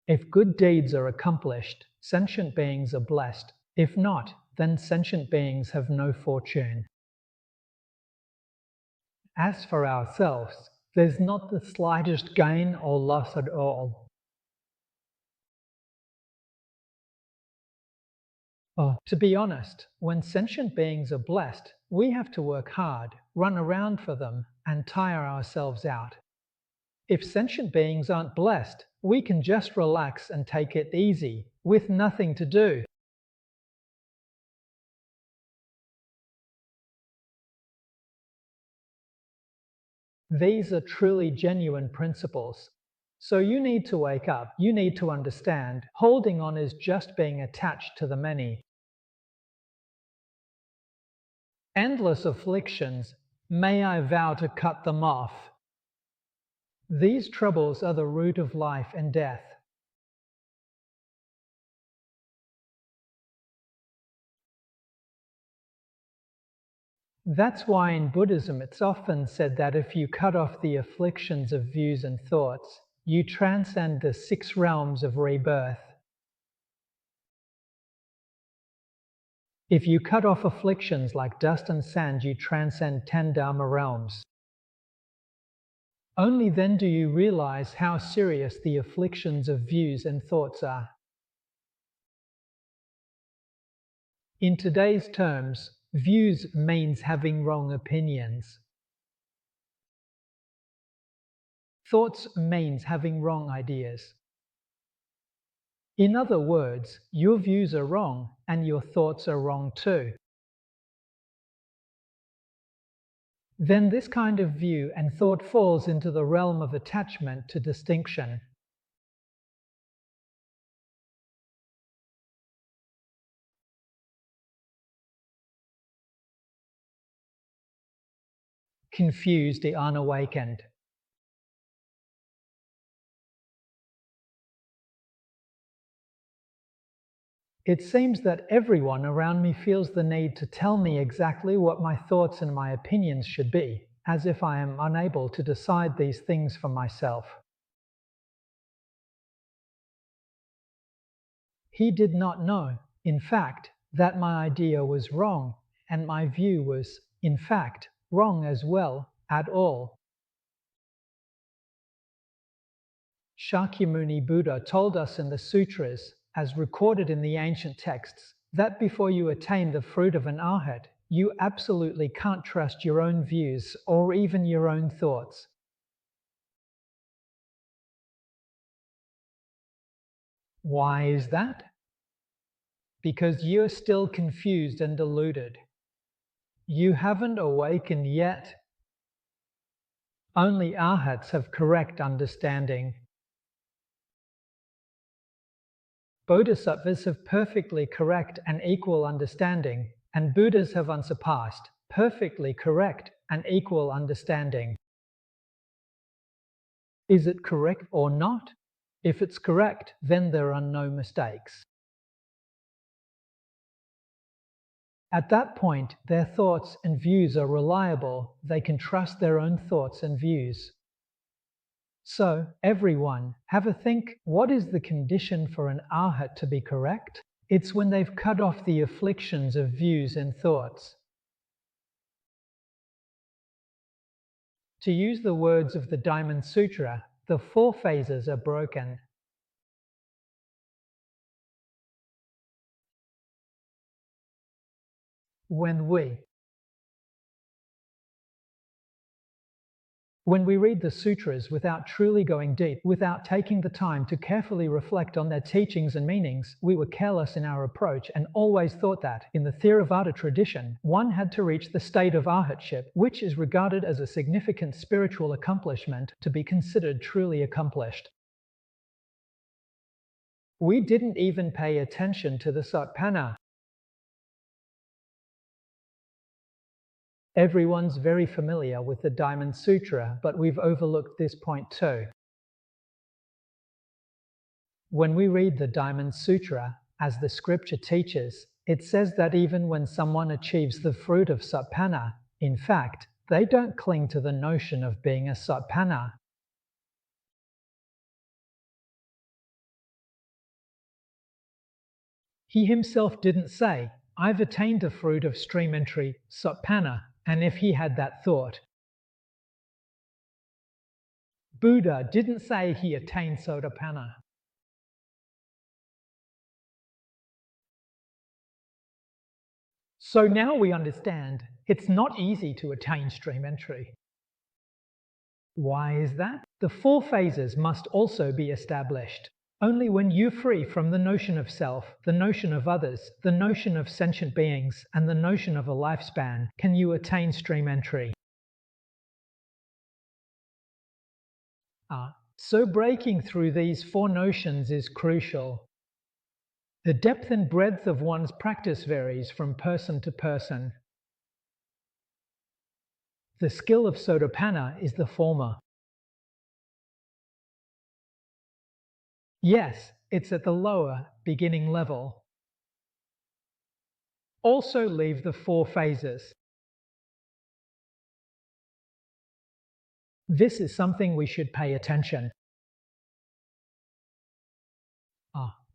If good deeds are accomplished, sentient beings are blessed. If not, then sentient beings have no fortune. As for ourselves, there's not the slightest gain or loss at all. Oh, to be honest, when sentient beings are blessed, we have to work hard, run around for them, and tire ourselves out. If sentient beings aren't blessed, we can just relax and take it easy, with nothing to do. These are truly genuine principles. So you need to wake up, you need to understand, holding on is just being attached to the many. Endless afflictions, may I vow to cut them off. These troubles are the root of life and death. That's why in Buddhism it's often said that if you cut off the afflictions of views and thoughts, you transcend the 6 realms of rebirth. If you cut off afflictions like dust and sand, you transcend 10 Dharma realms. Only then do you realize how serious the afflictions of views and thoughts are. In today's terms, views means having wrong opinions. Thoughts means having wrong ideas. In other words, your views are wrong and your thoughts are wrong too. Then this kind of view and thought falls into the realm of attachment to distinction. Confused the unawakened. It seems that everyone around me feels the need to tell me exactly what my thoughts and my opinions should be, as if I am unable to decide these things for myself. He did not know, in fact, that my idea was wrong, and my view was, in fact, wrong as well, at all. Shakyamuni Buddha told us in the Sutras, as recorded in the ancient texts, that before you attain the fruit of an arhat, you absolutely can't trust your own views or even your own thoughts. Why is that? Because you're still confused and deluded. You haven't awakened yet. Only arhats have correct understanding. Bodhisattvas have perfectly correct and equal understanding, and Buddhas have unsurpassed, perfectly correct and equal understanding. Is it correct or not? If it's correct, then there are no mistakes. At that point, their thoughts and views are reliable. They can trust their own thoughts and views. So, everyone, have a think, what is the condition for an arhat to be correct? It's when they've cut off the afflictions of views and thoughts. To use the words of the Diamond Sutra, the 4 phases are broken. When we read the sutras without truly going deep, without taking the time to carefully reflect on their teachings and meanings, we were careless in our approach and always thought that, in the Theravada tradition, one had to reach the state of arhatship, which is regarded as a significant spiritual accomplishment, to be considered truly accomplished. We didn't even pay attention to the satpana. Everyone's very familiar with the Diamond Sutra, but we've overlooked this point too. When we read the Diamond Sutra, as the scripture teaches, it says that even when someone achieves the fruit of satpana, in fact, they don't cling to the notion of being a satpana. He himself didn't say, I've attained the fruit of stream entry, Sopanna, and if he had that thought. Buddha didn't say he attained Sotapanna. So now we understand it's not easy to attain stream entry. Why is that? The four phases must also be established. Only when you're free from the notion of self, the notion of others, the notion of sentient beings, and the notion of a lifespan can you attain stream entry. So breaking through these four notions is crucial. The depth and breadth of one's practice varies from person to person. The skill of Sotapanna is the former. Yes, it's at the lower, beginning level. Also leave the four phases. This is something we should pay attention.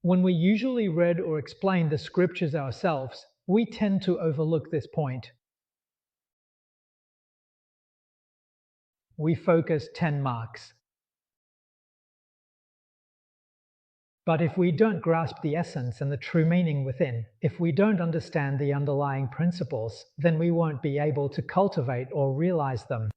When we usually read or explain the scriptures ourselves, we tend to overlook this point. We focus 10 marks. But if we don't grasp the essence and the true meaning within, if we don't understand the underlying principles, then we won't be able to cultivate or realize them.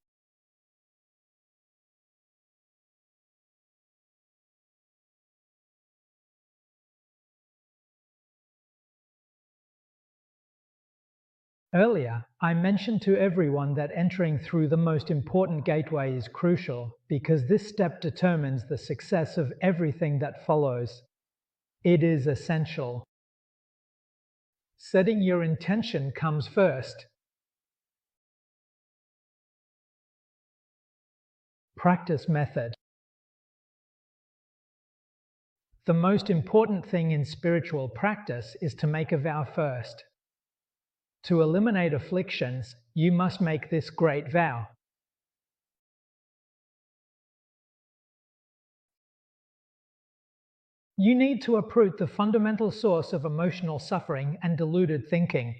Earlier, I mentioned to everyone that entering through the most important gateway is crucial because this step determines the success of everything that follows. It is essential. Setting your intention comes first. Practice method. The most important thing in spiritual practice is to make a vow first. To eliminate afflictions, you must make this great vow. You need to uproot the fundamental source of emotional suffering and deluded thinking.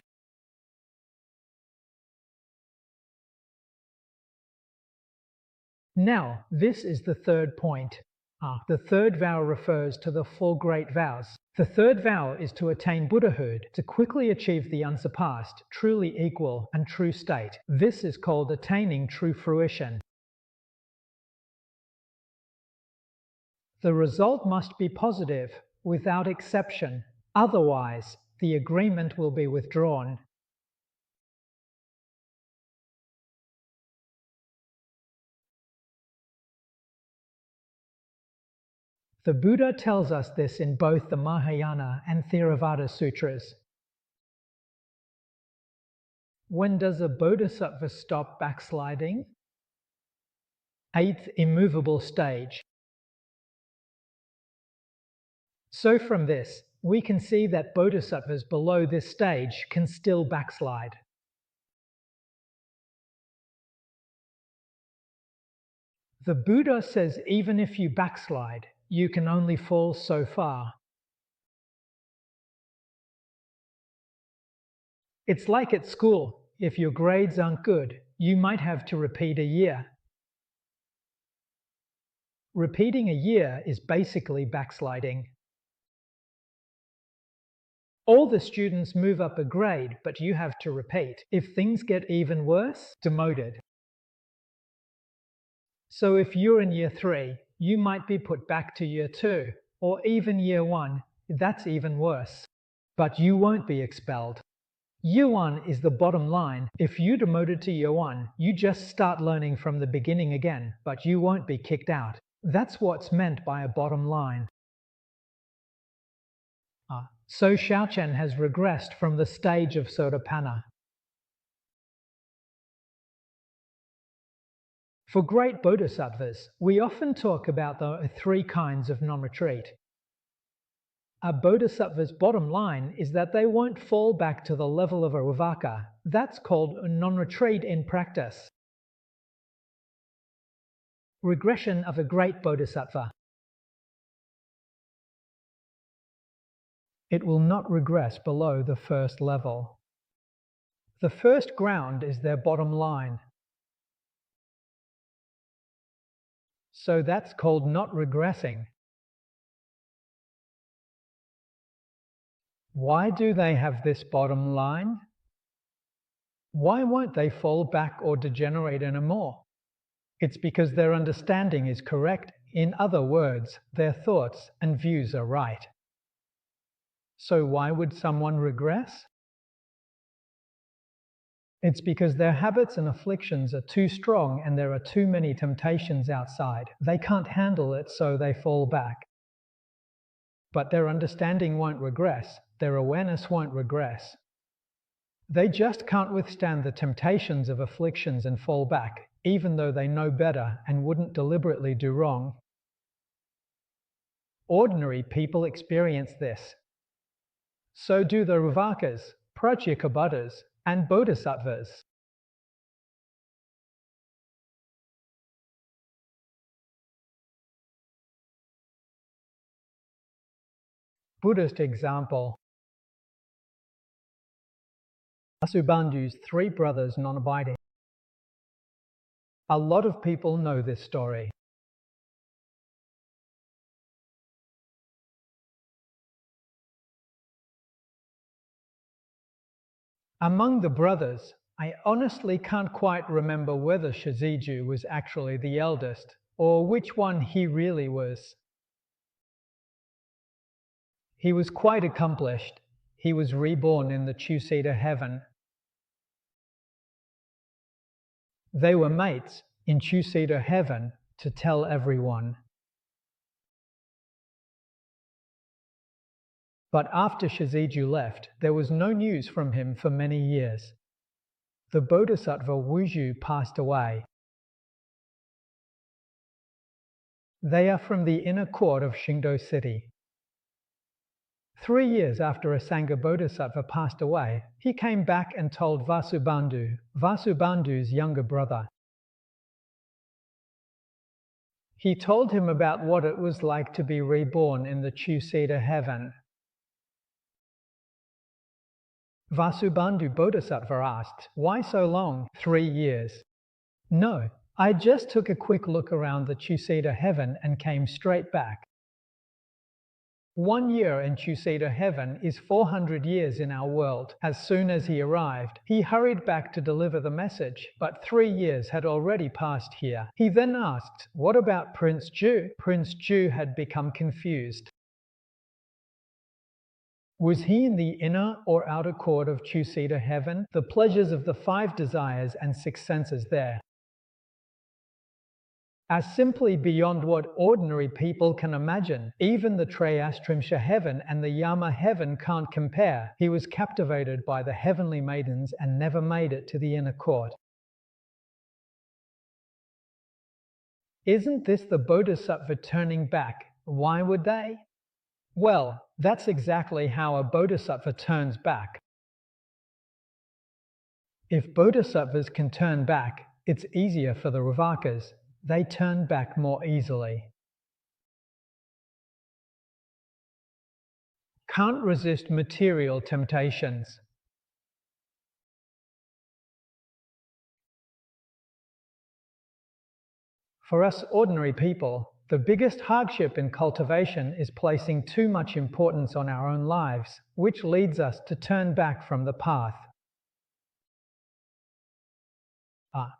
Now, this is the third point. The third vow refers to the four great vows. The third vow is to attain Buddhahood, to quickly achieve the unsurpassed, truly equal, and true state. This is called attaining true fruition. The result must be positive, without exception. Otherwise, the agreement will be withdrawn. The Buddha tells us this in both the Mahayana and Theravada Sutras. When does a bodhisattva stop backsliding? 8th immovable stage. So from this, we can see that bodhisattvas below this stage can still backslide. The Buddha says even if you backslide, you can only fall so far. It's like at school. If your grades aren't good, you might have to repeat a year. Repeating a year is basically backsliding. All the students move up a grade, but you have to repeat. If things get even worse, demoted. So if you're in year 3, you might be put back to year 2, or even year 1. That's even worse. But you won't be expelled. Year 1 is the bottom line. If you demoted to year 1, you just start learning from the beginning again, but you won't be kicked out. That's what's meant by a bottom line. So Shaochen has regressed from the stage of Sotapanna. For great bodhisattvas, we often talk about the 3 kinds of non-retreat. A bodhisattva's bottom line is that they won't fall back to the level of a Ravaka. That's called a non-retreat in practice. Regression of a great bodhisattva. It will not regress below the first level. The first ground is their bottom line. So that's called not regressing. Why do they have this bottom line? Why won't they fall back or degenerate anymore? It's because their understanding is correct. In other words, their thoughts and views are right. So why would someone regress? It's because their habits and afflictions are too strong and there are too many temptations outside. They can't handle it, so they fall back. But their understanding won't regress. Their awareness won't regress. They just can't withstand the temptations of afflictions and fall back, even though they know better and wouldn't deliberately do wrong. Ordinary people experience this. So do the Ravakas, Pratyekabuddhas, and Bodhisattvas. Buddhist example. Vasubandhu's three brothers non-abiding. A lot of people know this story. Among the brothers, I honestly can't quite remember whether Shiziju was actually the eldest, or which one he really was. He was quite accomplished. He was reborn in the two-seater heaven. They were mates in two-seater heaven to tell everyone. But after Shiziju left, there was no news from him for many years. The Bodhisattva Wuju passed away. They are from the inner court of Shingdo City. 3 years after Asanga Bodhisattva passed away, he came back and told Vasubandhu, Vasubandhu's younger brother. He told him about what it was like to be reborn in the two-seater heaven. Vasubandhu Bodhisattva asked, "Why so long? 3 years?" "No, I just took a quick look around the two-seater heaven and came straight back." 1 year in two-seater heaven is 400 years in our world. As soon as he arrived, he hurried back to deliver the message, but 3 years had already passed here. He then asked, "What about Prince Ju?" Prince Ju had become confused. Was he in the inner or outer court of two-seater heaven, the pleasures of the 5 desires and 6 senses there? Are simply beyond what ordinary people can imagine. Even the Trayastrimsha heaven and the Yama heaven can't compare. He was captivated by the heavenly maidens and never made it to the inner court. Isn't this the Bodhisattva turning back? Why would they? Well, that's exactly how a Bodhisattva turns back. If Bodhisattvas can turn back, it's easier for the Ravakas. They turn back more easily. Can't resist material temptations. For us ordinary people, the biggest hardship in cultivation is placing too much importance on our own lives, which leads us to turn back from the path.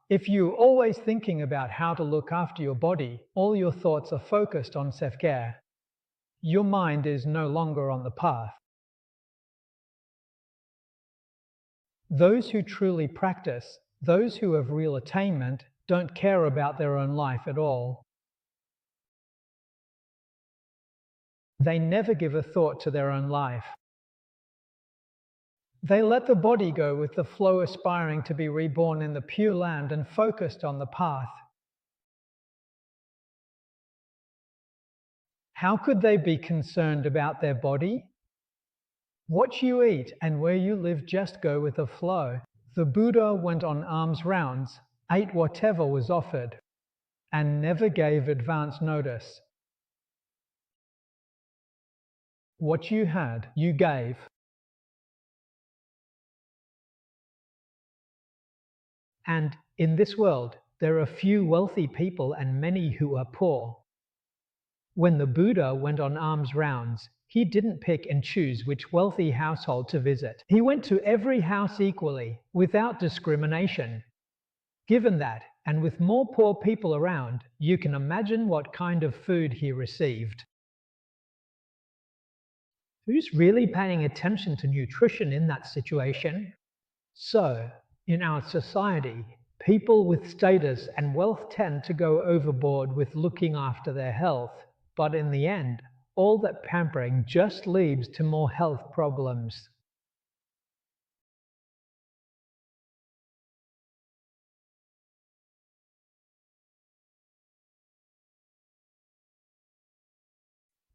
If you're always thinking about how to look after your body, all your thoughts are focused on self-care. Your mind is no longer on the path. Those who truly practice, those who have real attainment, don't care about their own life at all. They never give a thought to their own life. They let the body go with the flow, aspiring to be reborn in the pure land and focused on the path. How could they be concerned about their body? What you eat and where you live just go with the flow. The Buddha went on alms rounds, ate whatever was offered, and never gave advance notice. What you had, you gave. And in this world, there are few wealthy people and many who are poor. When the Buddha went on alms rounds, he didn't pick and choose which wealthy household to visit. He went to every house equally, without discrimination. Given that, and with more poor people around, you can imagine what kind of food he received. Who's really paying attention to nutrition in that situation? So, in our society, people with status and wealth tend to go overboard with looking after their health, but in the end, all that pampering just leads to more health problems.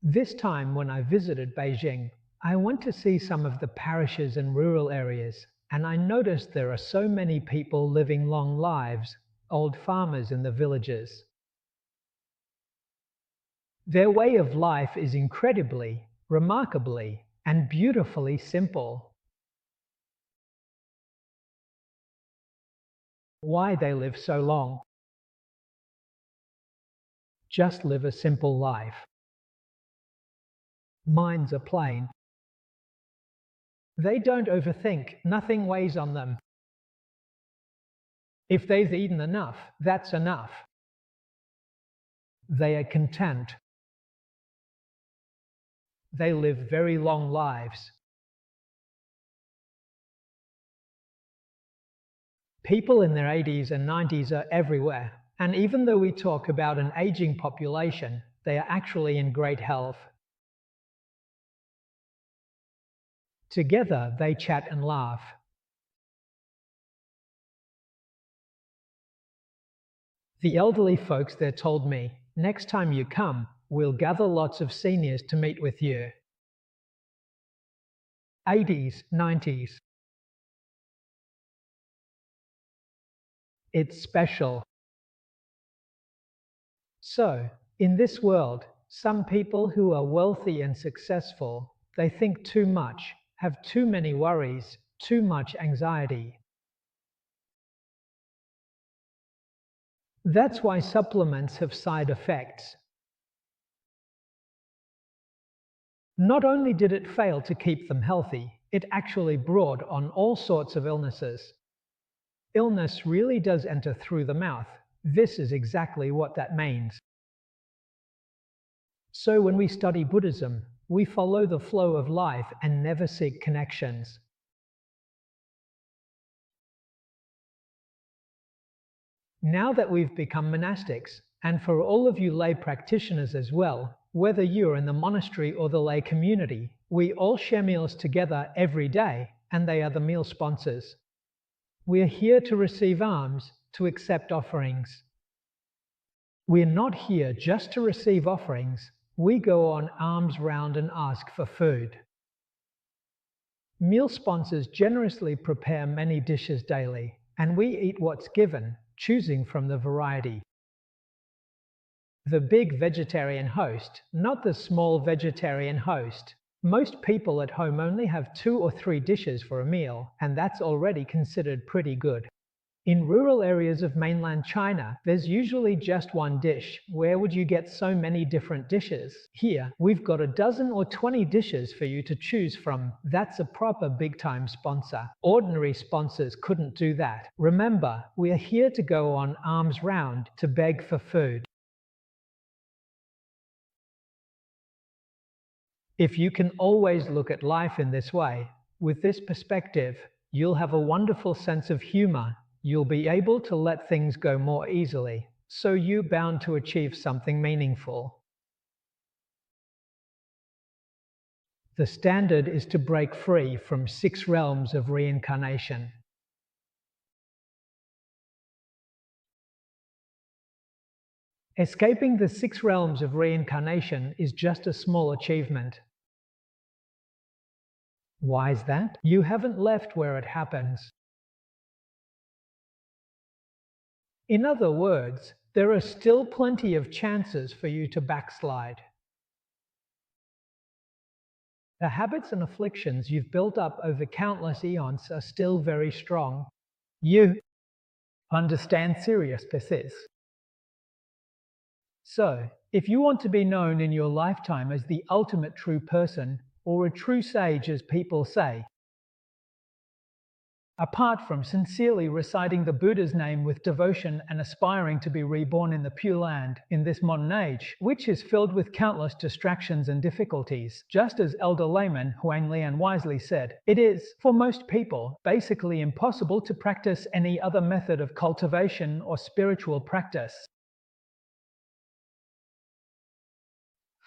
This time when I visited Beijing, I went to see some of the parishes and rural areas, and I noticed there are so many people living long lives, old farmers in the villages. Their way of life is incredibly, remarkably, and beautifully simple. Why they live so long? Just live a simple life. Minds are plain. They don't overthink, nothing weighs on them. If they've eaten enough, that's enough. They are content. They live very long lives. People in their 80s and 90s are everywhere, and even though we talk about an aging population, they are actually in great health. Together they chat and laugh. The elderly folks there told me, next time you come, we'll gather lots of seniors to meet with you. 80s, 90s. It's special. So, in this world, some people who are wealthy and successful, they think too much, have too many worries, too much anxiety. That's why supplements have side effects. Not only did it fail to keep them healthy, it actually brought on all sorts of illnesses. Illness really does enter through the mouth. This is exactly what that means. So when we study Buddhism, we follow the flow of life and never seek connections. Now that we've become monastics, and for all of you lay practitioners as well, whether you're in the monastery or the lay community, we all share meals together every day, and they are the meal sponsors. We are here to receive alms, to accept offerings. We're not here just to receive offerings, we go on alms round and ask for food. Meal sponsors generously prepare many dishes daily, and we eat what's given, choosing from the variety. The big vegetarian host, not the small vegetarian host. Most people at home only have 2 or 3 dishes for a meal, and that's already considered pretty good. In rural areas of mainland China, there's usually just one dish. Where would you get so many different dishes? Here, we've got a dozen or 20 dishes for you to choose from. That's a proper big-time sponsor. Ordinary sponsors couldn't do that. Remember, we are here to go on alms round, to beg for food. If you can always look at life in this way, with this perspective, you'll have a wonderful sense of humor. You'll be able to let things go more easily, so you're bound to achieve something meaningful. The standard is to break free from 6 realms of reincarnation. Escaping the 6 realms of reincarnation is just a small achievement. Why is that? You haven't left where it happens. In other words, there are still plenty of chances for you to backslide. The habits and afflictions you've built up over countless eons are still very strong. You understand serious this is. So, if you want to be known in your lifetime as the ultimate true person, or a true sage as people say, apart from sincerely reciting the Buddha's name with devotion and aspiring to be reborn in the Pure Land in this modern age, which is filled with countless distractions and difficulties, just as Elder layman Huang Lian wisely said, it is, for most people, basically impossible to practice any other method of cultivation or spiritual practice.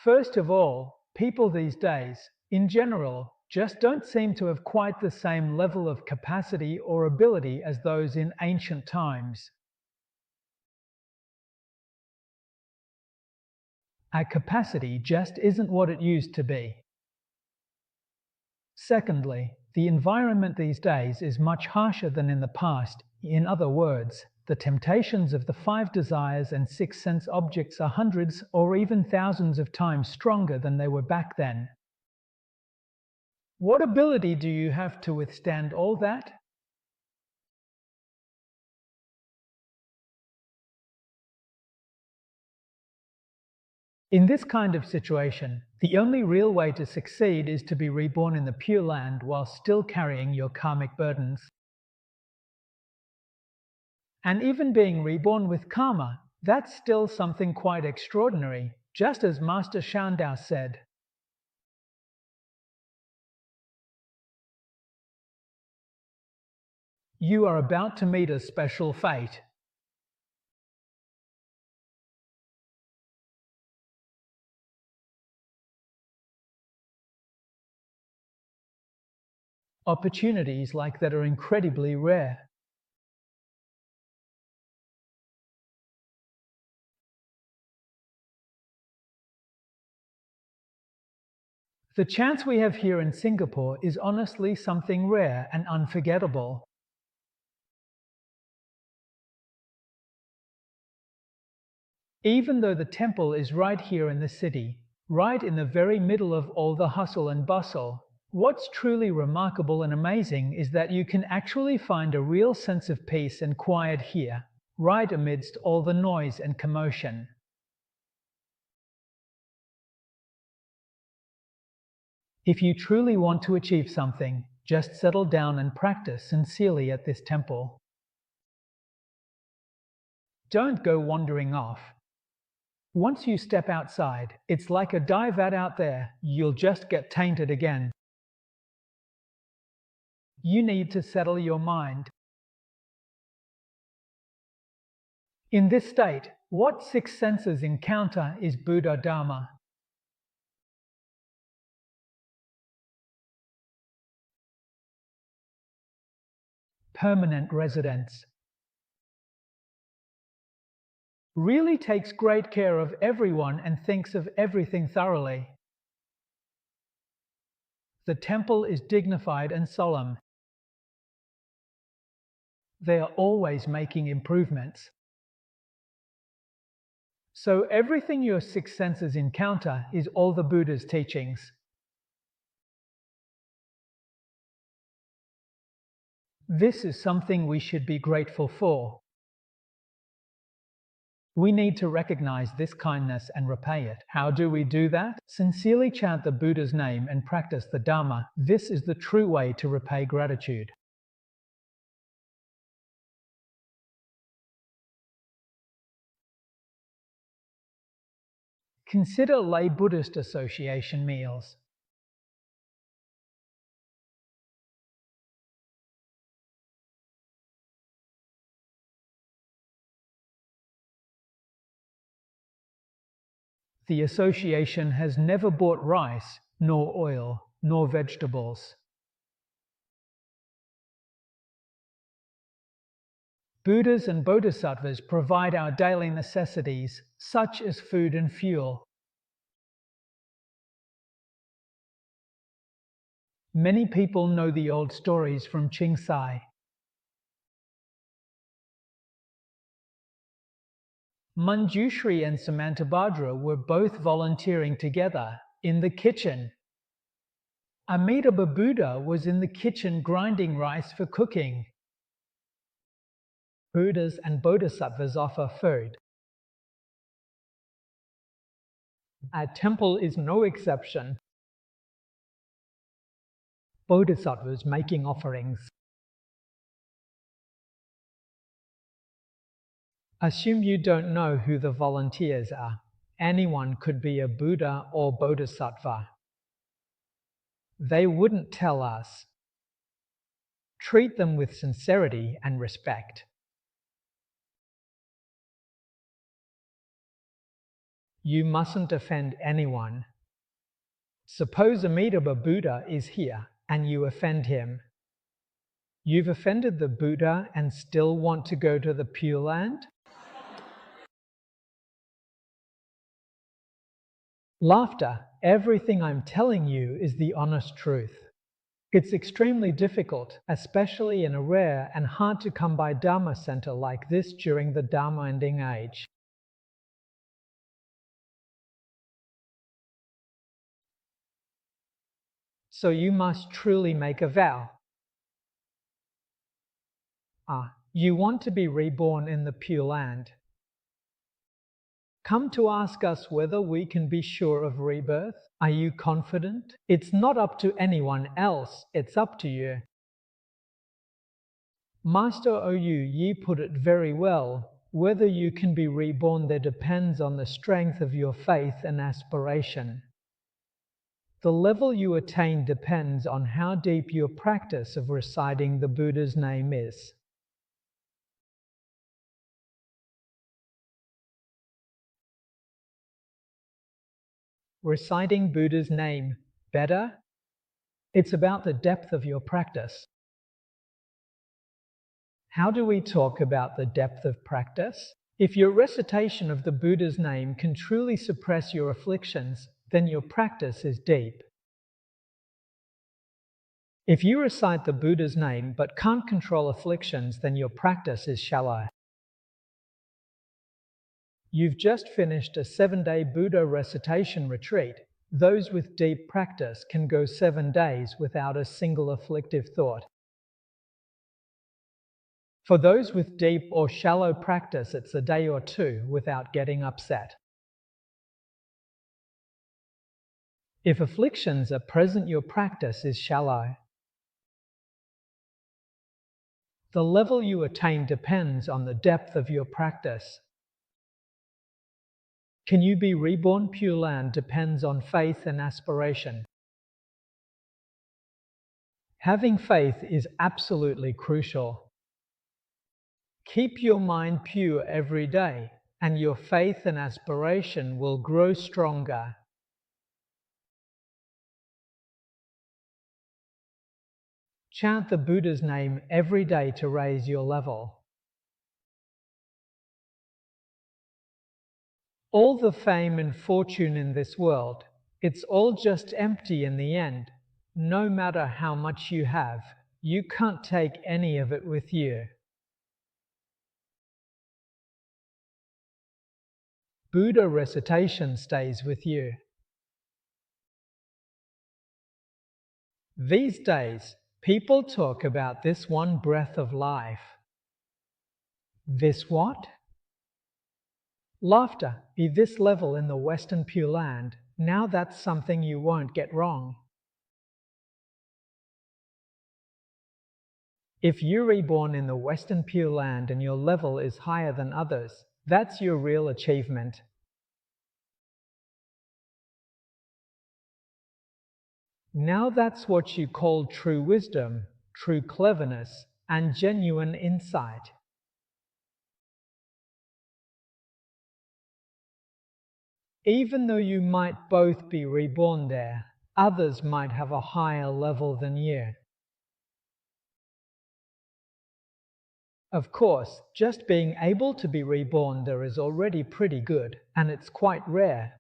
First of all, people these days, in general, just don't seem to have quite the same level of capacity or ability as those in ancient times. Our capacity just isn't what it used to be. Secondly, the environment these days is much harsher than in the past. In other words, the temptations of the five desires and six sense objects are hundreds or even thousands of times stronger than they were back then. What ability do you have to withstand all that? In this kind of situation, the only real way to succeed is to be reborn in the Pure Land while still carrying your karmic burdens. And even being reborn with karma, that's still something quite extraordinary, just as Master Shandao said. You are about to meet a special fate. Opportunities like that are incredibly rare. The chance we have here in Singapore is honestly something rare and unforgettable. Even though the temple is right here in the city, right in the very middle of all the hustle and bustle, what's truly remarkable and amazing is that you can actually find a real sense of peace and quiet here, right amidst all the noise and commotion. If you truly want to achieve something, just settle down and practice sincerely at this temple. Don't go wandering off. Once you step outside, it's like a dye vat out there, you'll just get tainted again. You need to settle your mind. In this state, what six senses encounter is Buddha Dharma. Permanent residence. Really takes great care of everyone and thinks of everything thoroughly. The temple is dignified and solemn. They are always making improvements. So everything your six senses encounter is all the Buddha's teachings. This is something we should be grateful for. We need to recognize this kindness and repay it. How do we do that? Sincerely chant the Buddha's name and practice the Dharma. This is the true way to repay gratitude. Consider lay Buddhist association meals. The association has never bought rice, nor oil, nor vegetables. Buddhas and Bodhisattvas provide our daily necessities, such as food and fuel. Many people know the old stories from Chingsai. Manjushri and Samantabhadra were both volunteering together in the kitchen. Amitabha Buddha was in the kitchen grinding rice for cooking. Buddhas and bodhisattvas offer food. Our temple is no exception. Bodhisattvas making offerings. Assume you don't know who the volunteers are. Anyone could be a Buddha or Bodhisattva. They wouldn't tell us. Treat them with sincerity and respect. You mustn't offend anyone. Suppose Amitabha Buddha is here and you offend him. You've offended the Buddha and still want to go to the Pure Land? Laughter. Everything I'm telling you is the honest truth. It's extremely difficult, especially in a rare and hard to come by Dharma center like this during the Dharma ending age. So you must truly make a vow. You want to be reborn in the Pure Land. Come to ask us whether we can be sure of rebirth? Are you confident? It's not up to anyone else, it's up to you. Master Ou Yi put it very well. Whether you can be reborn there depends on the strength of your faith and aspiration. The level you attain depends on how deep your practice of reciting the Buddha's name is. Reciting Buddha's name better? It's about the depth of your practice. How do we talk about the depth of practice? If your recitation of the Buddha's name can truly suppress your afflictions, then your practice is deep. If you recite the Buddha's name but can't control afflictions, then your practice is shallow. You've just finished a 7-day Buddha recitation retreat. Those with deep practice can go 7 days without a single afflictive thought. For those with deep or shallow practice, it's a day or 2 without getting upset. If afflictions are present, your practice is shallow. The level you attain depends on the depth of your practice. Can you be reborn Pure Land depends on faith and aspiration. Having faith is absolutely crucial. Keep your mind pure every day, and your faith and aspiration will grow stronger. Chant the Buddha's name every day to raise your level. All the fame and fortune in this world, it's all just empty in the end. No matter how much you have, you can't take any of it with you. Buddha recitation stays with you. These days, people talk about this one breath of life. This what? Laughter. Be this level in the Western Pure Land. Now that's something you won't get wrong. If you're reborn in the Western Pure Land and your level is higher than others, that's your real achievement. Now that's what you call true wisdom, true cleverness, and genuine insight. Even though you might both be reborn there, others might have a higher level than you. Of course, just being able to be reborn there is already pretty good, and it's quite rare.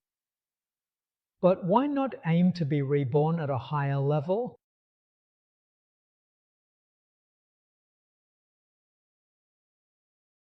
But why not aim to be reborn at a higher level?